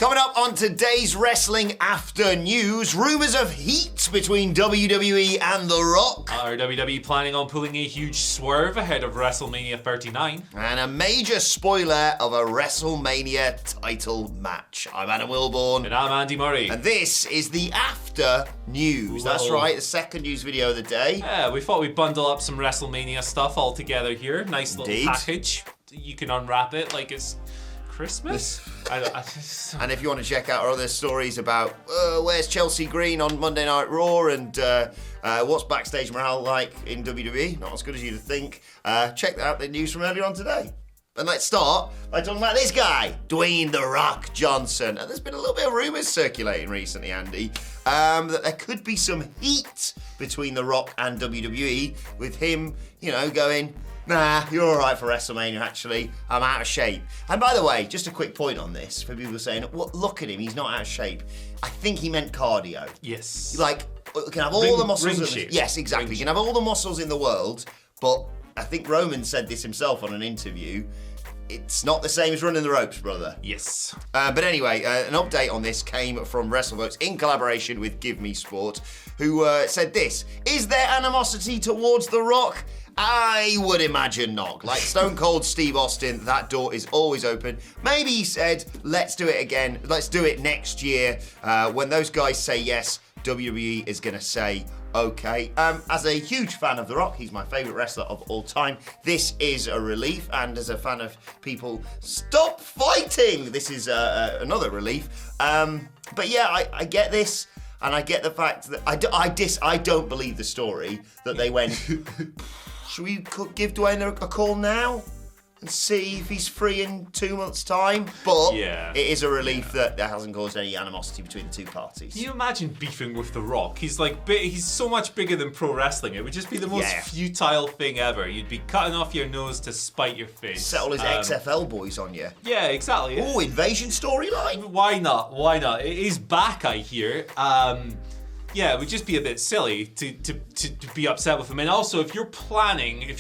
Coming up on today's Wrestling After News, rumours of heat between WWE and The Rock. Are WWE planning on pulling a huge swerve ahead of WrestleMania 39? And a major spoiler of a WrestleMania title match. I'm Adam Wilborn. And I'm Andy Murray. And this is the After News. That's right, the second news video of the day. Yeah, we thought we'd bundle up some WrestleMania stuff all together here. Nice little package. You can unwrap it like it's Christmas. And if you want to check out our other stories about where's Chelsea Green on Monday Night Raw and what's backstage morale like in WWE, not as good as you'd think, check out the news from earlier on today. And let's start by talking about this guy, Dwayne "The Rock" Johnson. And there's been a little bit of rumours circulating recently, Andy, that there could be some heat between The Rock and WWE, with him, going, nah, you're all right for WrestleMania, actually. I'm out of shape. And by the way, just a quick point on this, for people saying, well, look at him, he's not out of shape. I think he meant cardio. Yes. Like, you can have all the muscles. Yes, exactly. You can have all the muscles in the world, but I think Roman said this himself on an interview. It's not the same as running the ropes, brother. Yes. But anyway, an update on this came from WrestleVotes in collaboration with Give Me Sport, who said this: is there animosity towards The Rock? I would imagine not. Like Stone Cold Steve Austin, that door is always open. Maybe he said, let's do it again. Let's do it next year. When those guys say yes, WWE is going to say okay. As a huge fan of The Rock, he's my favourite wrestler of all time. This is a relief, and as a fan of people, stop fighting! This is another relief. But yeah, I get this, and I get the fact that I don't believe the story that they went, should we give Dwayne a call now and see if he's free in 2 months' time? But it is a relief that there hasn't caused any animosity between the two parties. Can you imagine beefing with The Rock? He's he's so much bigger than pro wrestling. It would just be the most futile thing ever. You'd be cutting off your nose to spite your face. Settle his XFL boys on you. Yeah, exactly. Oh, invasion storyline? Why not? It is back, I hear. Yeah, it would just be a bit silly to be upset with him. And also, if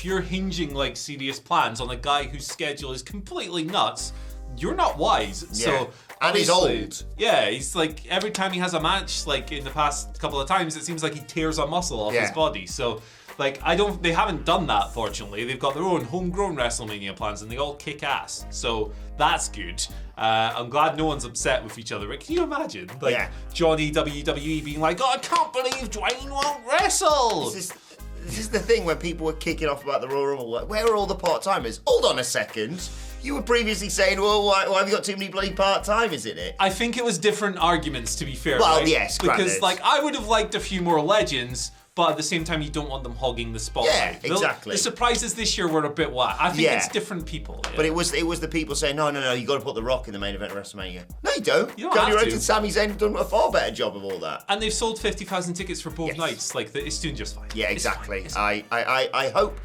you're hinging like serious plans on a guy whose schedule is completely nuts, you're not wise. Yeah. And he's old. Yeah, he's like, every time he has a match, like in the past couple of times, it seems like he tears a muscle off his body. So, like, they haven't done that, fortunately. They've got their own homegrown WrestleMania plans and they all kick ass. So, that's good. I'm glad no one's upset with each other. But can you imagine? Like, Johnny WWE being like, oh, I can't believe Dwayne won't wrestle! This is the thing when people were kicking off about the Royal Rumble. Like, where are all the part-timers? Hold on a second. You were previously saying, well, why have you got too many bloody part-timers in it? I think it was different arguments, to be fair. Well, right? yes, because granted. I would have liked a few more legends, but at the same time, you don't want them hogging the spotlight. Yeah, exactly. The surprises this year were a bit whack. I think it's different people. Yeah. But it was the people saying, no, you got to put The Rock in the main event of WrestleMania. No, you don't. You don't Cody have Rhodes to. and Sami Zayn have done a far better job of all that. And they've sold 50,000 tickets for both nights. Like, it's doing just fine. Yeah, exactly. I hope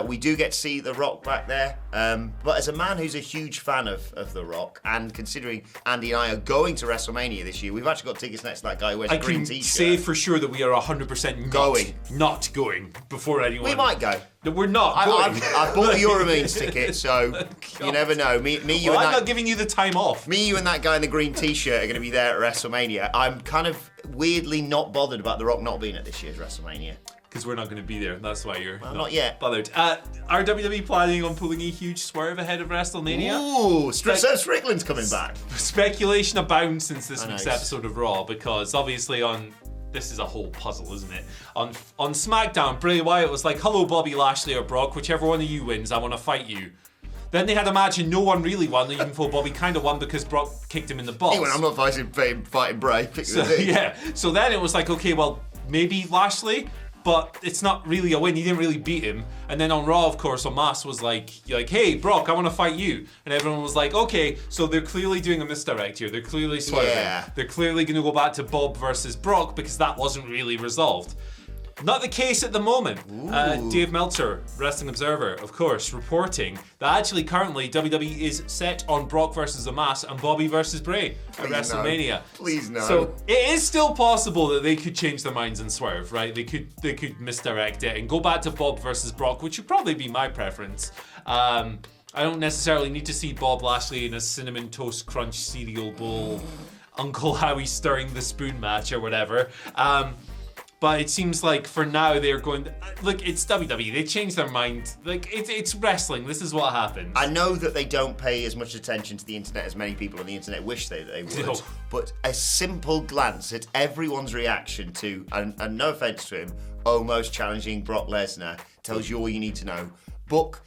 we do get to see The Rock back there. But as a man who's a huge fan of The Rock, and considering Andy and I are going to WrestleMania this year, we've actually got tickets next to that guy who wears a green t-shirt. I can say for sure that we are 100% not going before anyone. We might go. No, we're not going. I bought a Euromeans ticket, so you never know. Me, you and I'm not giving you the time off. Me, you and that guy in the green t-shirt are going to be there at WrestleMania. I'm kind of weirdly not bothered about The Rock not being at this year's WrestleMania. Because we're not going to be there. That's why you're not yet bothered. Are WWE planning on pulling a huge swerve ahead of WrestleMania? Ooh, Seth Strickland's coming back. Speculation abounds since this week's episode of Raw, because obviously this is a whole puzzle, isn't it? On SmackDown, Bray Wyatt was like, hello Bobby Lashley or Brock, whichever one of you wins, I want to fight you. Then they had a match and no one really won, even though Bobby kind of won because Brock kicked him in the balls. He went, I'm not fighting Bray. So then it was like, okay, well, maybe Lashley, but it's not really a win. He didn't really beat him. And then on Raw, of course, Omos was like, hey, Brock, I want to fight you. And everyone was like, okay, so they're clearly doing a misdirect here. They're clearly swerving. Yeah. They're clearly going to go back to Bob versus Brock because that wasn't really resolved. Not the case at the moment. Dave Meltzer, Wrestling Observer, of course, reporting that actually currently WWE is set on Brock versus Omos and Bobby versus Bray at WrestleMania. No. Please no. So it is still possible that they could change their minds and swerve, right? They could misdirect it and go back to Bob versus Brock, which would probably be my preference. I don't necessarily need to see Bob Lashley in a Cinnamon Toast Crunch cereal bowl, Uncle Howie stirring the spoon match or whatever. But it seems like for now they're going. Look, it's WWE. They changed their mind. Like it's wrestling. This is what happens. I know that they don't pay as much attention to the internet as many people on the internet wish they would. No. But a simple glance at everyone's reaction to, and no offense to him, almost challenging Brock Lesnar tells you all you need to know. Book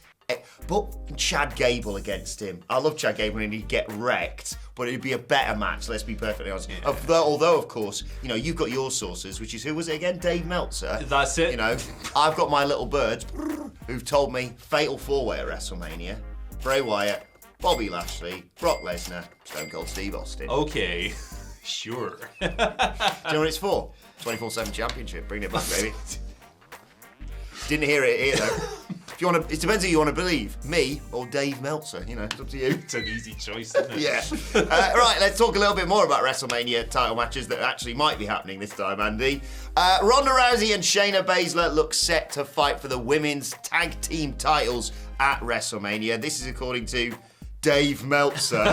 Chad Gable against him. I love Chad Gable and he'd get wrecked, but it'd be a better match, let's be perfectly honest. Yeah. Although, of course, you've got your sources, which is, who was it again? Dave Meltzer. That's it. I've got my little birds who've told me fatal 4-way at WrestleMania. Bray Wyatt, Bobby Lashley, Brock Lesnar, Stone Cold Steve Austin. Okay, sure. Do you know what it's for? 24/7 championship. Bring it back, baby. Didn't hear it here though. If you want to, it depends who you want to believe, me or Dave Meltzer. It's up to you. It's an easy choice, isn't it? Yeah. Right, let's talk a little bit more about WrestleMania title matches that actually might be happening this time, Andy. Ronda Rousey and Shayna Baszler look set to fight for the women's tag team titles at WrestleMania. This is according to Dave Meltzer.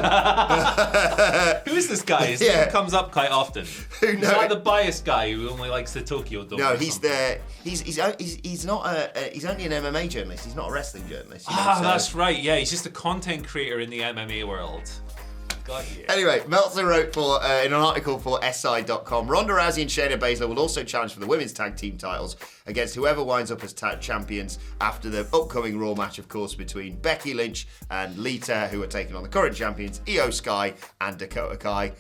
Who is this guy? His name comes up quite often. Who knows? Is that the biased guy who only likes the Tokyo Dome? No, he's only an MMA journalist. He's not a wrestling journalist. That's right. Yeah, he's just a content creator in the MMA world. Got you. Anyway, Meltzer wrote in an article for SI.com, Ronda Rousey and Shayna Baszler will also challenge for the women's tag team titles against whoever winds up as tag champions after the upcoming Raw match, of course, between Becky Lynch and Lita, who are taking on the current champions, Io Sky and Dakota Kai.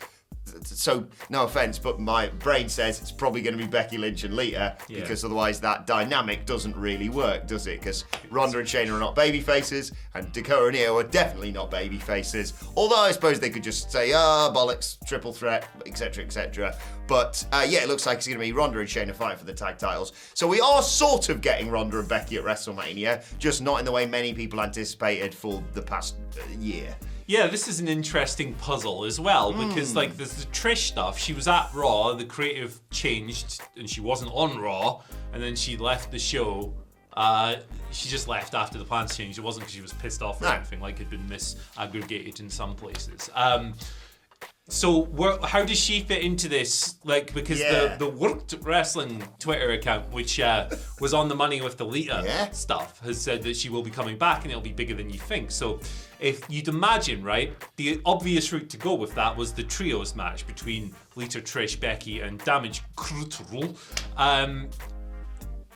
So, no offense, but my brain says it's probably going to be Becky Lynch and Lita, because otherwise that dynamic doesn't really work, does it? Because Ronda and Shayna are not baby faces, and Dakota and Io are definitely not baby faces. Although I suppose they could just say, bollocks, triple threat, etc., etc. But it looks like it's going to be Ronda and Shayna fighting for the tag titles. So we are sort of getting Ronda and Becky at WrestleMania, just not in the way many people anticipated for the past year. Yeah, this is an interesting puzzle as well, because there's the Trish stuff. She was at Raw, the creative changed, and she wasn't on Raw, and then she left the show. She just left after the plans changed. It wasn't because she was pissed off or anything, like it had been misaggregated in some places. So how does she fit into this? Like, because the Worked Wrestling Twitter account, which was on the money with the Lita stuff, has said that she will be coming back and it'll be bigger than you think. So if you'd imagine, right, the obvious route to go with that was the trios match between Lita, Trish, Becky, and Damage Control.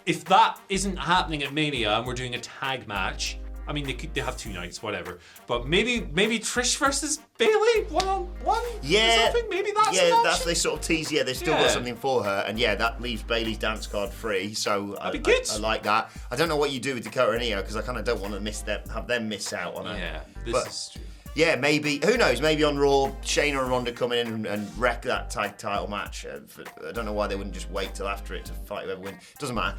If that isn't happening at Mania and we're doing a tag match, I mean, they have 2 nights, whatever. But maybe Trish versus Bayley one-on-one? Yeah. Or something? Maybe that's an option? They sort of tease. Yeah, they've still got something for her, and that leaves Bayley's dance card free. So I like that. I don't know what you do with Dakota and Io because I kind of don't want to have them miss out on it. Yeah, this is true. Yeah, maybe. Who knows? Maybe on Raw, Shayna and Ronda come in and wreck that tag title match. I don't know why they wouldn't just wait till after it to fight whoever wins. Doesn't matter.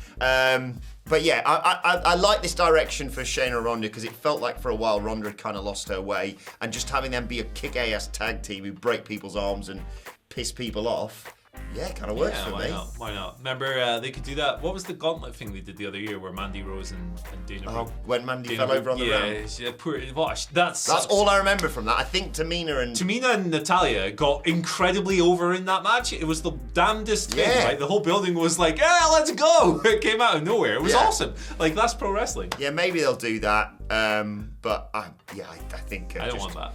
But yeah, I like this direction for Shayna and Ronda because it felt like for a while Ronda had kind of lost her way, and just having them be a kick-ass tag team who break people's arms and piss people off. Yeah, kind of works for me. Why not? Remember, they could do that. What was the gauntlet thing they did the other year where Mandy Rose and Dana... when Mandy fell over on the ground. Yeah, that's all I remember from that. I think Tamina and Natalya got incredibly over in that match. It was the damnedest thing, right? The whole building was like, let's go! It came out of nowhere. It was awesome. Like, that's pro wrestling. Yeah, maybe they'll do that. But I think... I don't want that.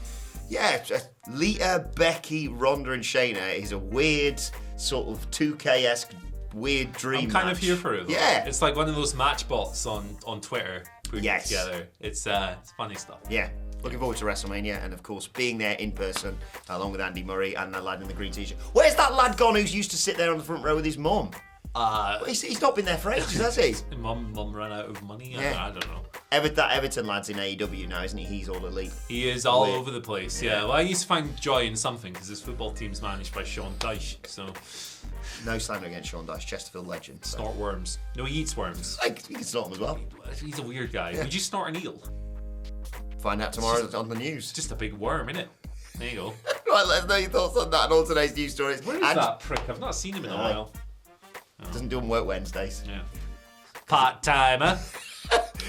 Yeah, Lita, Becky, Ronda and Shayna is a weird... sort of 2K-esque weird dream I'm kind match. of here for it though. Yeah. It's like one of those match bots on Twitter putting it together. It's funny stuff. Yeah. Looking forward to WrestleMania and of course being there in person along with Andy Murray and the lad in the green t-shirt. Where's that lad gone who's used to sit there on the front row with his mum? He's not been there for ages, has he? Mum ran out of money? I don't know. That Everton lad's in AEW now, isn't he? He's all elite. He is all over the place, yeah. Well, I used to find joy in something because his football team's managed by Sean Dyche, so... No slander against Sean Dyche, Chesterfield legend. So. Snort worms. No, he eats worms. He can snort them as well. He's a weird guy. Yeah. Would you snort an eel? Find out tomorrow on the news. Just a big worm, innit? There you go. Right, let us know your thoughts on that and all today's news stories. Where is that prick? I've not seen him in a while. Doesn't do them work Wednesdays. Yeah. Part-timer.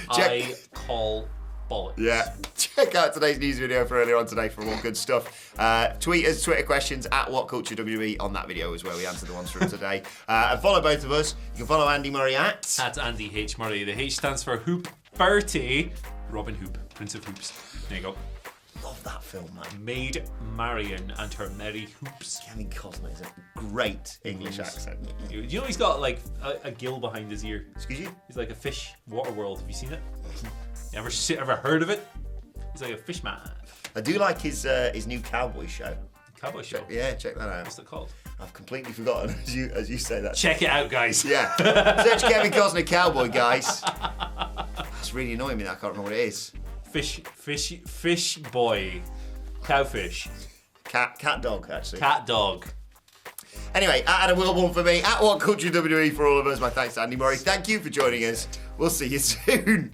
I call bollocks. Yeah. Check out today's news video for earlier on today for more good stuff. Tweet us Twitter questions at WhatCultureWE on that video is where we answer the ones from today. And follow both of us. You can follow Andy Murray at Andy H. Murray. The H stands for Hoop Bertie. Robin Hoop, Prince of Hoops. There you go. Love that film, man. Maid Marian and her merry hoops. Kevin Costner is a great English accent. You know he's got like a gill behind his ear. Excuse you? He's like a fish. Waterworld. Have you seen it? You ever heard of it? He's like a fish man. I do like his new cowboy show. Cowboy show. Yeah, check that out. What's it called? I've completely forgotten as you say that. Check it out, guys. Yeah. Search Kevin Costner cowboy, guys. That's really annoying me that I can't remember what it is. Fish boy. Cowfish. Cat dog, actually. Cat dog. Anyway, at Adam Wilborn for me, at WhatCultureWE for all of us. My thanks to Andy Murray. Thank you for joining us. We'll see you soon.